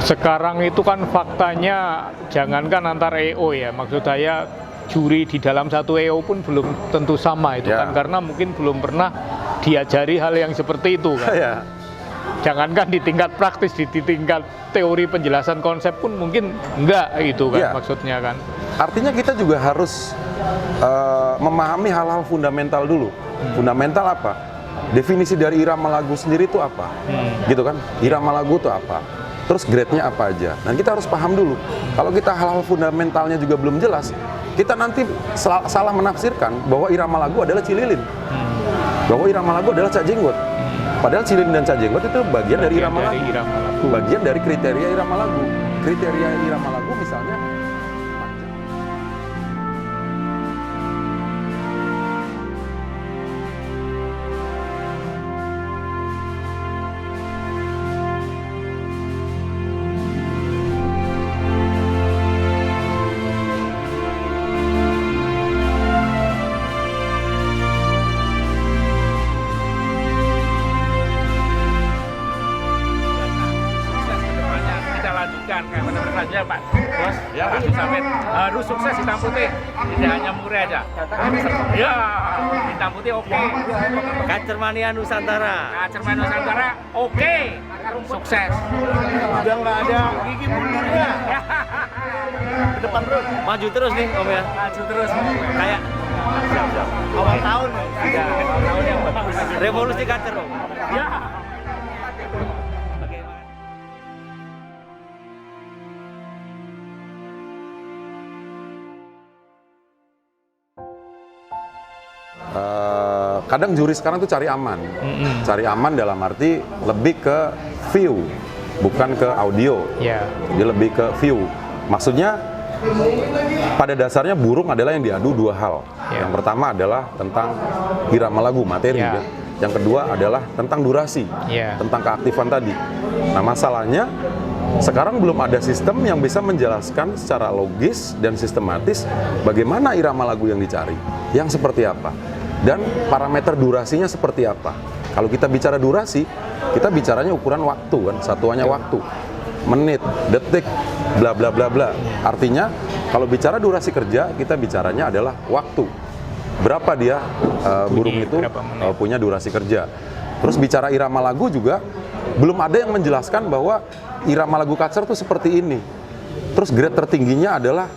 Sekarang itu kan faktanya jangankan antar EO ya, maksud saya juri di dalam satu EO pun belum tentu sama itu kan, karena mungkin belum pernah diajari hal yang seperti itu kan. Jangankan di tingkat praktis, di tingkat teori penjelasan konsep pun mungkin enggak gitu kan maksudnya kan. Artinya kita juga harus memahami hal-hal fundamental dulu. Fundamental apa? Definisi dari irama lagu sendiri itu apa? Gitu kan? Irama lagu itu apa? Terus grade-nya apa aja? Dan kita harus paham dulu. Kalau kita hal-hal fundamentalnya juga belum jelas, kita nanti salah menafsirkan bahwa irama lagu adalah cililin. Bahwa irama lagu adalah cak jenggot. Padahal cililin dan cak jenggot itu bagian dari irama lagu. Bagian dari kriteria irama lagu. Kriteria irama lagu misalnya kayak menurut saja Pak Bos, ya Pak Sampai harus sukses hitam putih, tidak hanya murah aja. Ya, hitam putih oke. Kacermania Nusantara. Kacermania Nusantara oke, sukses. Udah nggak ada gigi mundurnya. Ke depan terus. Maju terus nih Om ya. Maju terus. Kayak awal tahun. Ya, awal tahun yang bagus. Revolusi kacer Om. Ya. Kadang juri sekarang tuh cari aman. Cari aman dalam arti lebih ke view, bukan ke audio. Dia lebih ke view. Maksudnya pada dasarnya burung adalah yang diadu dua hal. Yang pertama adalah tentang irama lagu, materi. Yang kedua adalah tentang durasi, tentang keaktifan tadi. Nah masalahnya sekarang belum ada sistem yang bisa menjelaskan secara logis dan sistematis bagaimana irama lagu yang dicari, yang seperti apa, dan parameter durasinya seperti apa. Kalau kita bicara durasi, kita bicaranya ukuran waktu kan, satuannya waktu, menit, detik, bla bla bla bla. Artinya kalau bicara durasi kerja, kita bicaranya adalah waktu. Berapa dia burung itu punya durasi kerja. Terus bicara irama lagu juga belum ada yang menjelaskan bahwa irama lagu kacer tuh seperti ini. Terus grade tertingginya adalah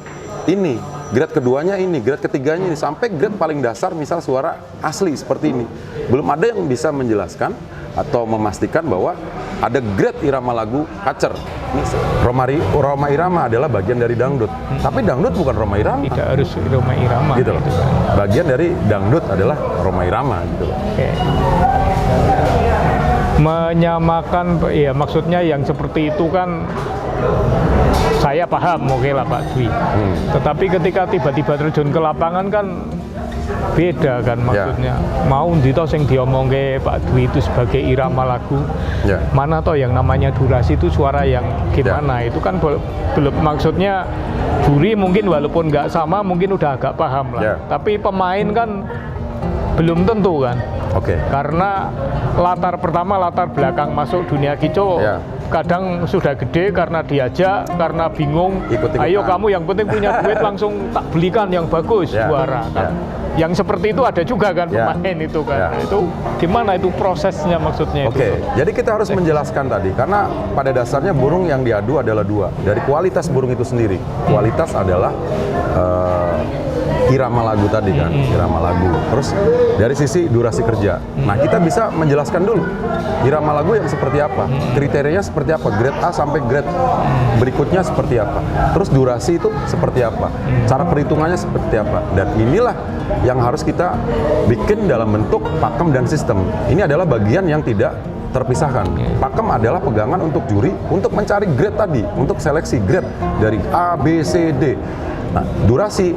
ini, grade keduanya ini, grade ketiganya ini, sampai grade paling dasar misal suara asli seperti ini. Belum ada yang bisa menjelaskan atau memastikan bahwa ada grade irama lagu kacer. Roma irama adalah bagian dari dangdut, tapi dangdut bukan Roma irama. Tidak harus Roma irama gitu loh. Bagian dari dangdut adalah Roma irama gitu loh. Menyamakan, ya maksudnya yang seperti itu kan saya paham, oke lah Pak Dwi. Tetapi ketika tiba-tiba terjun ke lapangan kan beda kan maksudnya. Mau ndito sing diomongke Pak Dwi itu sebagai irama lagu. Mana toh yang namanya durasi itu suara yang gimana? Itu kan belum, maksudnya juri mungkin walaupun nggak sama mungkin udah agak paham lah. Tapi pemain kan belum tentu kan. Karena latar belakang masuk dunia kicau kadang sudah gede karena diajak, karena bingung. Ayo kamu yang penting punya duit langsung tak belikan yang bagus suara kan. Yang seperti itu ada juga kan pemain itu kan. Nah, itu gimana itu prosesnya maksudnya itu? Jadi kita harus menjelaskan tadi karena pada dasarnya burung yang diadu adalah dua. Dari kualitas burung itu sendiri. Kualitas adalah irama lagu tadi kan, irama lagu. Terus dari sisi durasi kerja. Nah, kita bisa menjelaskan dulu irama lagu yang seperti apa, kriterianya seperti apa, grade A sampai grade berikutnya seperti apa. Terus durasi itu seperti apa, cara perhitungannya seperti apa. Dan inilah yang harus kita bikin dalam bentuk pakem dan sistem. Ini adalah bagian yang tidak terpisahkan. Pakem adalah pegangan untuk juri untuk mencari grade tadi, untuk seleksi grade dari A, B, C, D. Nah, durasi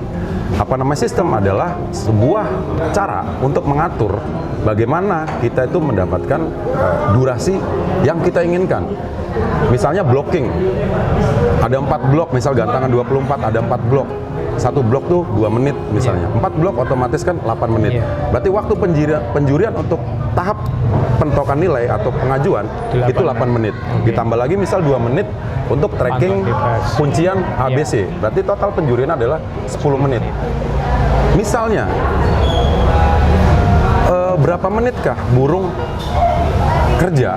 sistem adalah sebuah cara untuk mengatur bagaimana kita itu mendapatkan durasi yang kita inginkan. Misalnya blocking, ada 4 blok, misal gantangan 24, ada 4 blok. Satu blok tuh 2 menit misalnya, 4 blok otomatis kan 8 menit. Berarti waktu penjurian untuk tahap pentokan nilai atau pengajuan itu 8 menit. Ditambah lagi misal 2 menit untuk tracking Pantun bebas. kuncian ABC. Berarti total penjurian adalah 10 menit. Misalnya, berapa menitkah burung kerja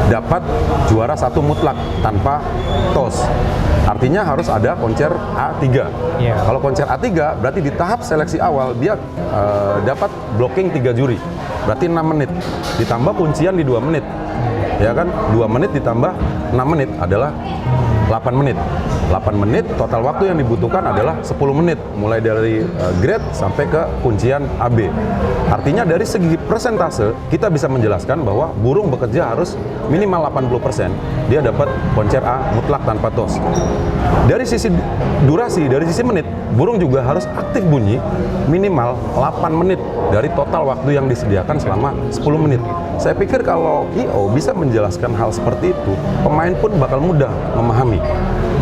dapat juara 1 mutlak tanpa toss? Artinya harus ada koncer A3. Yeah. Kalau koncer A3 berarti di tahap seleksi awal dia dapat blocking 3 juri. Berarti 6 menit. Ditambah kuncian di 2 menit. Ya kan? 2 menit ditambah 6 menit adalah 8 menit. 8 menit total waktu yang dibutuhkan adalah 10 menit mulai dari grade sampai ke kuncian AB. Artinya dari segi persentase kita bisa menjelaskan bahwa burung bekerja harus minimal 80% dia dapat koncer A mutlak tanpa toss. Dari sisi durasi, dari sisi menit, burung juga harus aktif bunyi minimal 8 menit dari total waktu yang disediakan selama 10 menit. Saya pikir kalau IO bisa menjelaskan hal seperti itu, pemain pun bakal mudah memahami.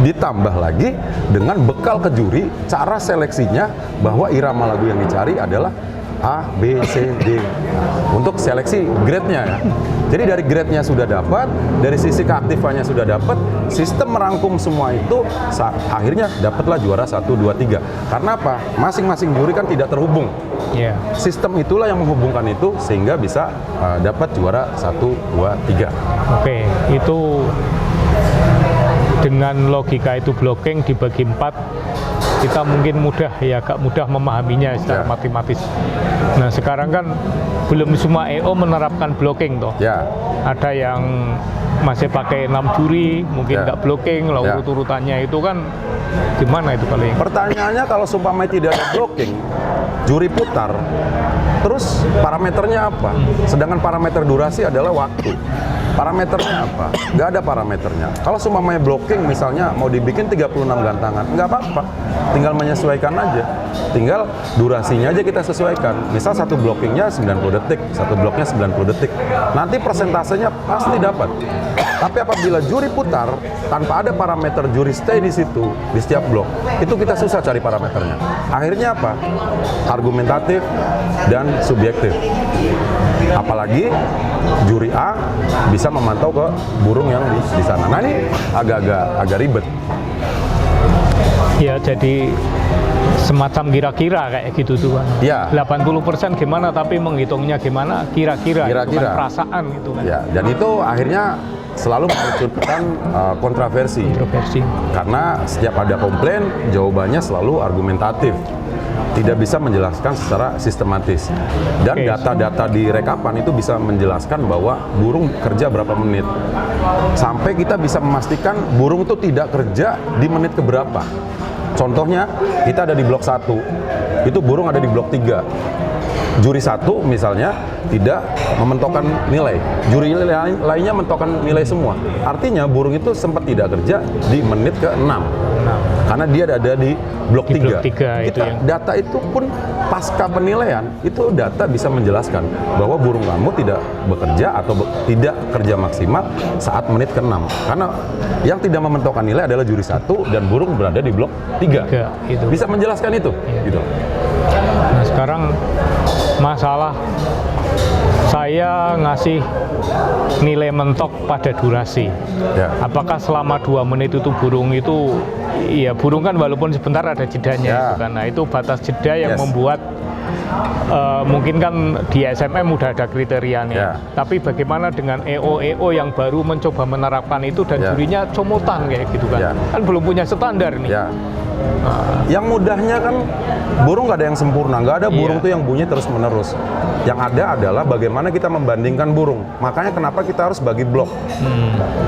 Ditambah lagi dengan bekal ke juri, cara seleksinya bahwa irama lagu yang dicari adalah A, B, C, D. Untuk seleksi grade-nya ya. Jadi dari grade-nya sudah dapat, dari sisi keaktifannya sudah dapat, sistem merangkum semua itu akhirnya dapatlah juara 1, 2, 3. Karena apa? Masing-masing juri kan tidak terhubung. Yeah. Sistem itulah yang menghubungkan itu sehingga bisa dapat juara 1, 2, 3. Oke, itu dengan logika itu blocking dibagi 4, kita mungkin agak mudah memahaminya secara matematis. Nah sekarang kan belum semua EO menerapkan blocking toh. Ya. Ada yang masih pakai 6 juri, mungkin nggak blocking, lalu urut-urutannya itu kan gimana itu paling? Pertanyaannya kalau sumpamanya tidak ada blocking, juri putar, terus parameternya apa? Sedangkan parameter durasi adalah waktu. Parameternya apa? Nggak ada parameternya. Kalau sumpamanya blocking misalnya mau dibikin 36 gantangan, nggak apa-apa. Tinggal menyesuaikan aja. Tinggal durasinya aja kita sesuaikan. Misal satu blockingnya 90 detik, satu bloknya 90 detik. Nanti persentasenya pasti dapat. Tapi apabila juri putar, tanpa ada parameter juri stay di situ, di setiap blok, itu kita susah cari parameternya. Akhirnya apa? Argumentatif dan subjektif. Apalagi juri A bisa memantau ke burung yang di sana. Nah ini agak ribet. Ya jadi semacam kira-kira kayak gitu tuh kan. Ya. 80% gimana tapi menghitungnya gimana kira-kira. Itu kan perasaan gitu kan. Ya, dan itu akhirnya selalu memunculkan kontroversi. Karena setiap ada komplain, jawabannya selalu argumentatif. Tidak bisa menjelaskan secara sistematis. Dan data-data di rekapan itu bisa menjelaskan bahwa burung kerja berapa menit. Sampai kita bisa memastikan burung itu tidak kerja di menit keberapa. Contohnya, kita ada di blok 1, itu burung ada di blok 3. Juri 1 misalnya tidak mementokkan nilai, juri lainnya mentokkan nilai semua. Artinya burung itu sempat tidak kerja di menit ke-6 karena dia ada di blok 3. Data itu pun pasca penilaian itu data bisa menjelaskan bahwa burung kamu tidak bekerja atau tidak kerja maksimal saat menit ke-6 karena yang tidak mementokkan nilai adalah juri 1 dan burung berada di blok 3. Bisa menjelaskan itu gitu. Nah sekarang masalah saya ngasih nilai mentok pada durasi. Apakah selama 2 menit itu burung itu, ya burung kan walaupun sebentar ada jedanya, nah itu batas jeda yang membuat mungkin kan di SMM udah ada kriterianya. Tapi bagaimana dengan EO yang baru mencoba menerapkan itu dan jurinya comotan kayak gitu kan? Kan belum punya standar nih. Yang mudahnya kan burung nggak ada yang sempurna, nggak ada burung tuh yang bunyi terus menerus. Yang ada adalah bagaimana kita membandingkan burung. Makanya kenapa kita harus bagi blok.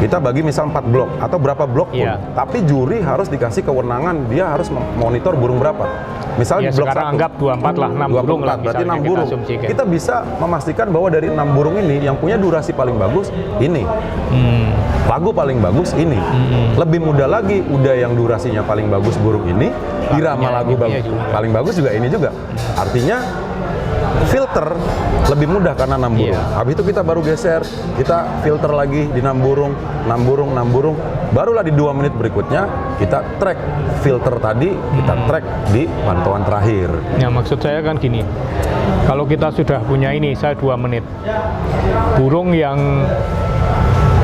Kita bagi misal 4 blok atau berapa blok pun. Tapi juri harus dikasih kewenangan, dia harus memonitor burung berapa. Misalnya di blok 1, anggap 24 lah, 6 burung lah, berarti 6 burung. Kita bisa memastikan bahwa dari 6 burung ini yang punya durasi paling bagus ini. Lagu paling bagus ini. Lebih mudah lagi, udah yang durasinya paling bagus burung ini, irama lagu paling bagus juga ini juga. Artinya filter lebih mudah karena 6 burung. Habis itu kita baru geser, kita filter lagi di 6 burung, 6 burung, 6 burung. Barulah di 2 menit berikutnya kita track filter tadi, kita track di pantauan terakhir. Ya maksud saya kan gini, kalau kita sudah punya ini, saya 2 menit, burung yang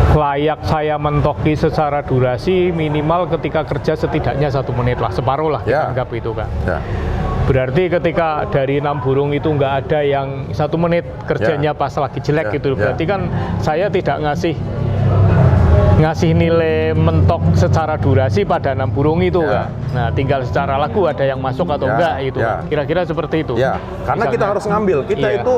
layak saya mentoki secara durasi minimal ketika kerja setidaknya 1 menit lah, separuh lah kita anggap itu kan. Berarti ketika dari 6 burung itu nggak ada yang 1 menit kerjanya pas lagi jelek gitu, berarti kan saya tidak ngasih nilai mentok secara durasi pada 6 burung itu kan. Nah, tinggal secara lagu ada yang masuk atau enggak itu. Kira-kira seperti itu. Karena kita harus ngambil, kita itu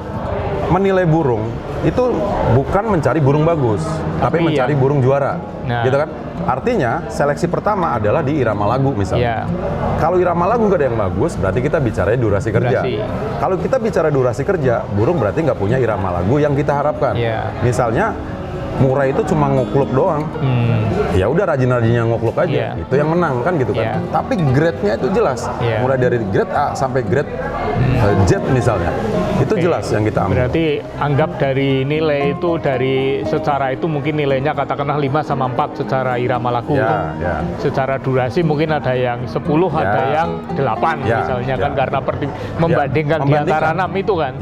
menilai burung itu bukan mencari burung bagus, tapi mencari burung juara. Gitu kan? Artinya seleksi pertama adalah di irama lagu misalnya. Kalau irama lagu nggak ada yang bagus, berarti kita bicara durasi kerja. Kalau kita bicara durasi kerja, burung berarti nggak punya irama lagu yang kita harapkan. Misalnya Murai itu cuma ngukluk doang, ya udah rajin-rajinnya ngukluk aja, itu yang menang kan gitu kan. Tapi grade-nya itu jelas, mulai dari grade A sampai grade Z misalnya, itu jelas yang kita ambil. Berarti anggap dari nilai itu dari secara itu mungkin nilainya katakanlah 5 sama 4 secara irama lagu. Secara durasi mungkin ada yang 10, ada yang 8 misalnya kan, karena membandingkan di antara 6 itu kan.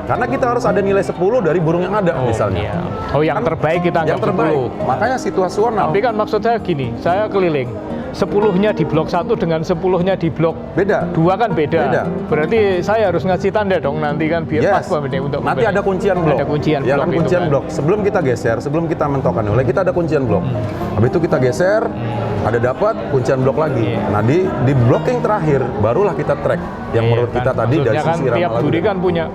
Karena kita harus ada nilai 10 dari burung yang ada misalnya. Yang terbaik kita anggap 10. Makanya situasional. Tapi kan maksud saya gini, saya keliling 10-nya di blok 1 dengan 10-nya di blok 2 kan beda. Berarti saya harus ngasih tanda dong nanti kan biar pas untuk nanti ada kuncian blok. Ada kuncian blok. Kan kuncian blok. Sebelum kita geser, sebelum kita mentokkan nilai, kita ada kuncian blok. Habis itu kita geser, ada dapat kuncian blok lagi. Nah, di blocking terakhir barulah kita track yang menurut kita tadi dari sisi irama lagu. Tiap juri kan punya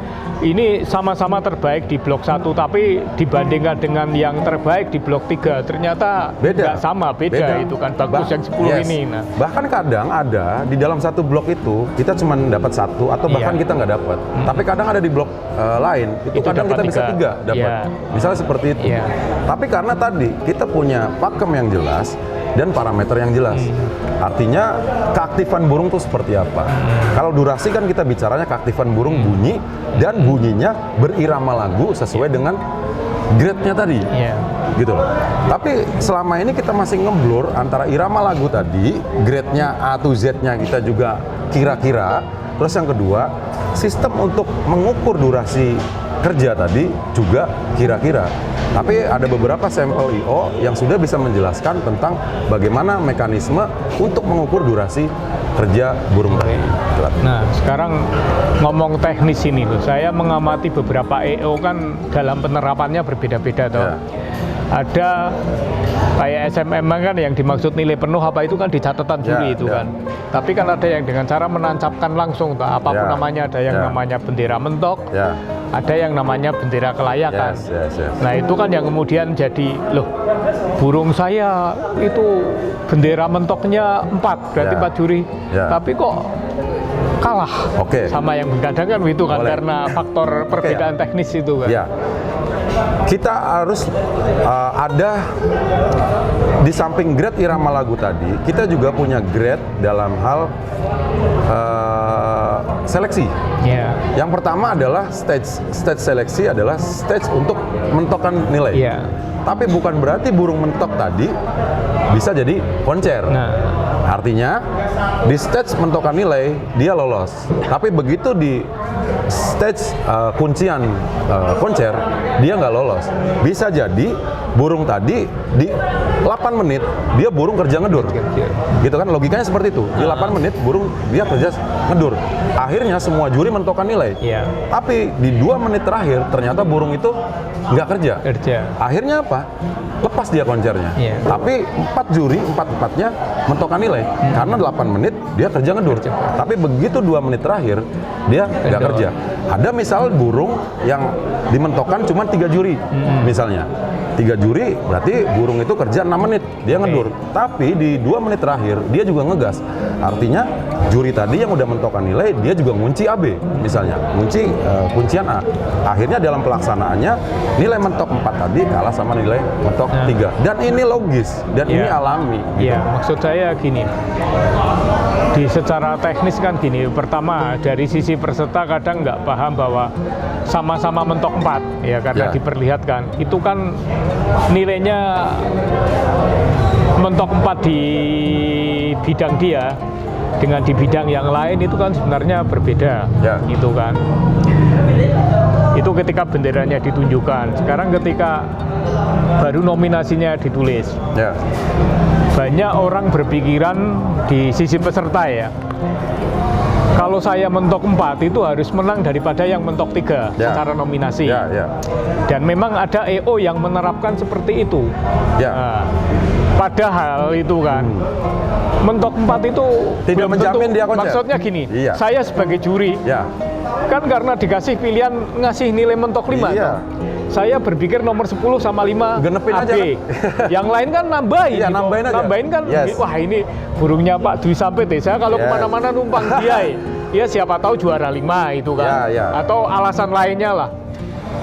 ini sama-sama terbaik di blok 1, tapi dibandingkan dengan yang terbaik di blok 3 ternyata nggak sama, beda itu kan bagus yang 10 ini. Nah. Bahkan kadang ada di dalam satu blok itu kita cuma dapat 1 atau bahkan kita nggak dapat. Tapi kadang ada di blok lain itu kadang kita bisa 3 dapat. Misalnya seperti itu. Tapi karena tadi kita punya pakem yang jelas dan parameter yang jelas. Artinya keaktifan burung itu seperti apa. Kalau durasi kan kita bicaranya keaktifan burung bunyi dan bunyinya berirama lagu sesuai dengan grade-nya tadi. Gitu loh. Tapi selama ini kita masih ngeblur antara irama lagu tadi, grade-nya A to Z-nya kita juga kira-kira. Terus yang kedua, sistem untuk mengukur durasi kerja tadi juga kira-kira. Tapi ada beberapa sampel I/O yang sudah bisa menjelaskan tentang bagaimana mekanisme untuk mengukur durasi kerja burung tadi. Nah, sekarang ngomong teknis ini loh. Saya mengamati beberapa I/O kan dalam penerapannya berbeda-beda toh. Ada kayak SMM kan yang dimaksud nilai penuh apa itu kan di catatan juri itu kan. Tapi kan ada yang dengan cara menancapkan langsung toh, apapun namanya, ada yang namanya bendera mentok. Ada yang namanya bendera kelayakan. Nah itu kan yang kemudian jadi, loh burung saya itu bendera mentoknya 4, berarti 4 juri. Tapi kok kalah sama yang begadang kan itu kan karena faktor perbedaan teknis itu kan. Kita harus ada di samping grade irama lagu tadi, kita juga punya grade dalam hal seleksi. Yang pertama adalah stage seleksi adalah stage untuk mentokkan nilai. Tapi bukan berarti burung mentok tadi bisa jadi koncer. Artinya di stage mentokkan nilai dia lolos. Tapi begitu di stage kuncian koncer dia nggak lolos. Bisa jadi burung tadi di 8 menit dia burung kerja ngedur. Gitu kan logikanya seperti itu. Di 8 menit burung dia kerja ngedur. Akhirnya semua juri mentokkan nilai. Tapi di 2 menit terakhir ternyata burung itu nggak kerja. Akhirnya apa? Lepas dia koncernya. Tapi 4 juri, 4-4-nya mentokkan nilai. Karena 8 menit dia kerja ngedur. Tapi begitu 2 menit terakhir dia nggak kerja. Ada misal burung yang dimentokkan cuma 3 juri misalnya. 3 juri berarti burung itu kerja 6 menit dia ngedur. Tapi di 2 menit terakhir dia juga ngegas. Artinya juri tadi yang udah mentokkan nilai dia juga ngunci AB misalnya, ngunci kuncian A. Akhirnya dalam pelaksanaannya nilai mentok 4 tadi kalah sama nilai mentok 3. Dan ini logis dan ini alami. Iya, maksud saya gini. Di secara teknis kan gini, pertama dari sisi peserta kadang nggak paham bahwa sama-sama mentok 4 ya karena diperlihatkan itu kan nilainya mentok 4 di bidang dia dengan di bidang yang lain itu kan sebenarnya berbeda gitu kan. Itu ketika benderanya ditunjukkan. Sekarang ketika baru nominasinya ditulis. Ya. Banyak orang berpikiran di sisi peserta ya. Kalau saya mentok 4 itu harus menang daripada yang mentok 3 Ya. secara nominasi. Ya, ya. Dan memang ada EO yang menerapkan seperti itu. Ya. Nah, padahal itu kan mentok 4 itu Tidak belum menjamin tentu. dia konser. Maksudnya gini, Iya. saya sebagai juri Ya. kan karena dikasih pilihan ngasih nilai mentok 5 Iya. saya berpikir nomor 10 sama 5 Genepin AB. aja kan. Yang lain kan nambahin Iya, gitu. nambahin aja. Nambahin kan, Yes. wah ini burungnya Pak Dwi Sampit ya. Saya kalau Yes. kemana-mana numpang dia ya siapa tahu juara 5 itu kan. Ya, ya. Atau alasan lainnya lah.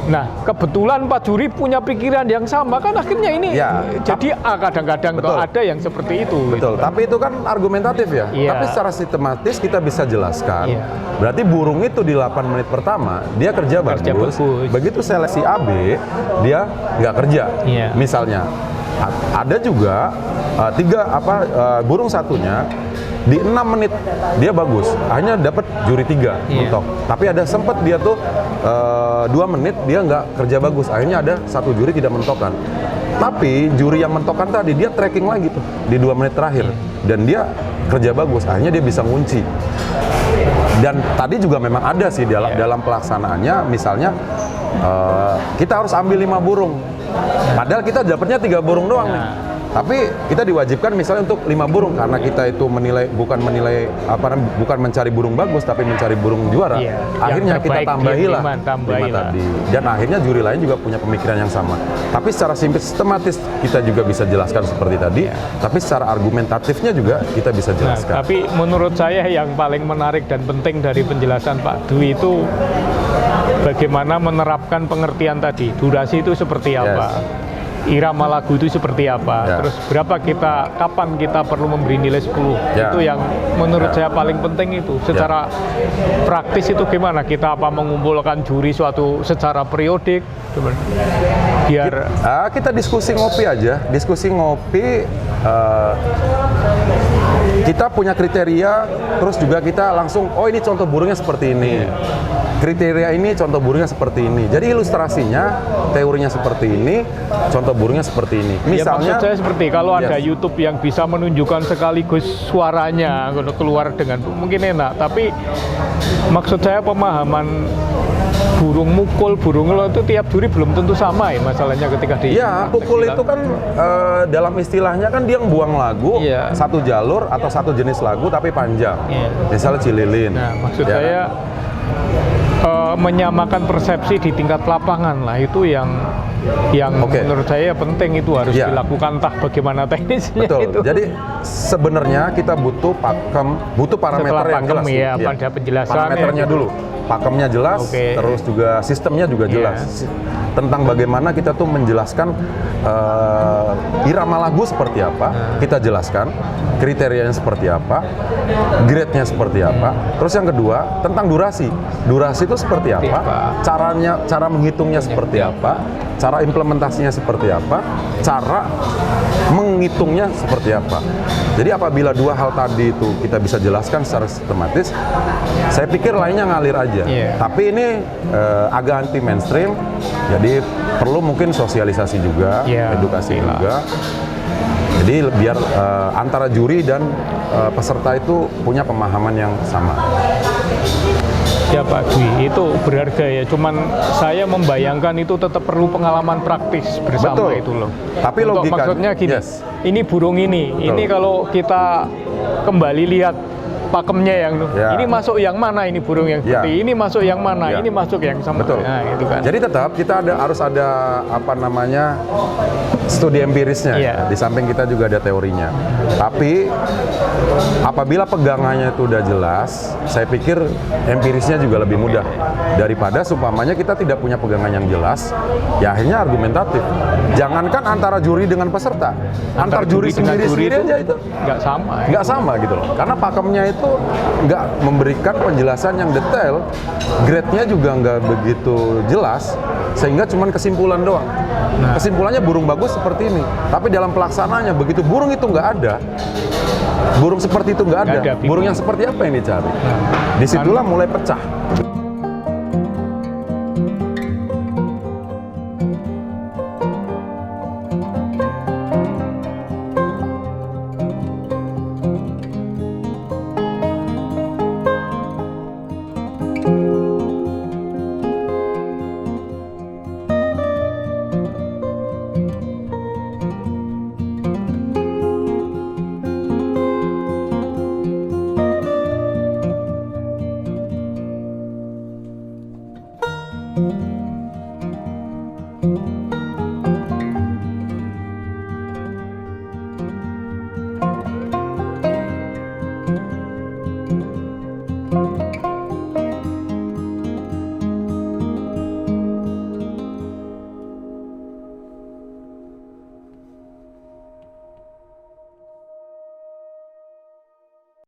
Nah, kebetulan Pak Juri punya pikiran yang sama kan akhirnya ini Ya. jadi A kadang-kadang Betul. kok ada yang seperti itu. Betul, gitu. tapi itu kan argumentatif ya. Iya. Tapi secara sistematis kita bisa jelaskan. Iya. Berarti burung itu di 8 menit pertama dia kerja bagus. Begitu seleksi AB dia nggak kerja. Iya. Misalnya ada juga burung satunya di 6 menit dia bagus, hanya dapat juri 3 Iya. mentok. Tapi ada sempat dia tuh 2 menit dia nggak kerja bagus, akhirnya ada 1 juri tidak mentokan. Tapi juri yang mentokan tadi dia tracking lagi tuh di 2 menit terakhir dan dia kerja bagus, akhirnya dia bisa ngunci. Dan tadi juga memang ada sih dalam pelaksanaannya, misalnya kita harus ambil 5 burung, padahal kita dapatnya 3 burung doang nih. Tapi kita diwajibkan misalnya untuk 5 burung karena kita itu bukan mencari burung bagus tapi mencari burung juara. Iya, Akhirnya yang kita terbaik, tambahilah tambahilah. 5 tadi. Dan akhirnya juri lain juga punya pemikiran yang sama. Tapi secara sistematis kita juga bisa jelaskan seperti tadi. Tapi secara argumentatifnya juga kita bisa Nah, jelaskan. tapi menurut saya yang paling menarik dan penting dari penjelasan Pak Dwi itu bagaimana menerapkan pengertian tadi. Durasi itu seperti apa? Irama lagu itu seperti apa? Ya. Terus kapan kita perlu memberi nilai 10? Ya. Itu yang menurut Ya. saya paling penting itu. Secara praktis itu gimana? Kita mengumpulkan juri secara periodik? Gimana? Biar Kita diskusi ngopi aja, kita punya kriteria, terus juga kita langsung, oh ini contoh burungnya seperti ini, kriteria ini contoh burungnya seperti ini. Jadi ilustrasinya, teorinya seperti ini, contoh burungnya seperti ini. Misalnya, maksud saya seperti kalau ada Yes. YouTube yang bisa menunjukkan sekaligus suaranya keluar dengan mungkin enak, tapi maksud saya pemahaman burung mukul, burung lo itu tiap juri belum tentu sama ya masalahnya ketika di ya pukul itu kan dalam istilahnya kan dia buang lagu Iya. satu jalur atau satu jenis lagu tapi panjang. Iya. Misalnya Cililin. Nah, maksud Ya saya menyamakan persepsi di tingkat lapangan lah itu yang Oke. menurut saya penting itu harus Ya. dilakukan bagaimana teknisnya Betul. itu. Jadi sebenarnya kita butuh parameter Setelah yang pakem, jelas. ya, Iya. pada penjelasannya Parameternya gitu. dulu. Pakemnya jelas, Oke. terus juga sistemnya juga Iya. jelas. Tentang bagaimana kita tuh menjelaskan irama lagu seperti apa, kita jelaskan kriterianya seperti apa, grade-nya seperti apa. Terus yang kedua tentang durasi. Durasi itu seperti apa? Cara menghitungnya seperti apa? Cara implementasinya seperti apa? Cara menghitungnya seperti apa? Jadi apabila 2 hal tadi itu kita bisa jelaskan secara sistematis, saya pikir lainnya ngalir aja. Iya. Tapi ini agak anti mainstream, jadi perlu mungkin sosialisasi juga, Iya, edukasi pastilah. juga. Jadi biar antara juri dan peserta itu punya pemahaman yang sama. Ya Pak Dwi, itu berharga ya. Cuman saya membayangkan itu tetap perlu pengalaman praktis bersama Betul. itu loh. Tapi Untuk logikanya- maksudnya gini, yes. ini burung ini. Betul. Ini kalau kita kembali lihat pakemnya yang Ya. ini masuk yang mana, ini burung yang Ya. seperti ini masuk yang mana, Ya. ini masuk yang sama. Betul. Nah, itu kan. Jadi tetap kita harus ada studi empirisnya. Iya. Di samping kita juga ada teorinya. Tapi apabila pegangannya itu udah jelas, saya pikir empirisnya juga lebih mudah daripada seumpamanya kita tidak punya pegangan yang jelas. Ya akhirnya argumentatif. Jangankan antara juri dengan peserta, antar juri dengan sendiri juri aja itu nggak sama. Ya. nggak sama gitu loh. Karena pakemnya itu nggak memberikan penjelasan yang detail, grade-nya juga nggak begitu jelas, sehingga cuman kesimpulan doang. Nah. Kesimpulannya burung bagus seperti ini, tapi dalam pelaksanaannya begitu burung itu nggak ada, burung seperti itu nggak ada, Nggak ada, burung yang seperti apa yang dicari? Nah, Disitulah mulai pecah. Thank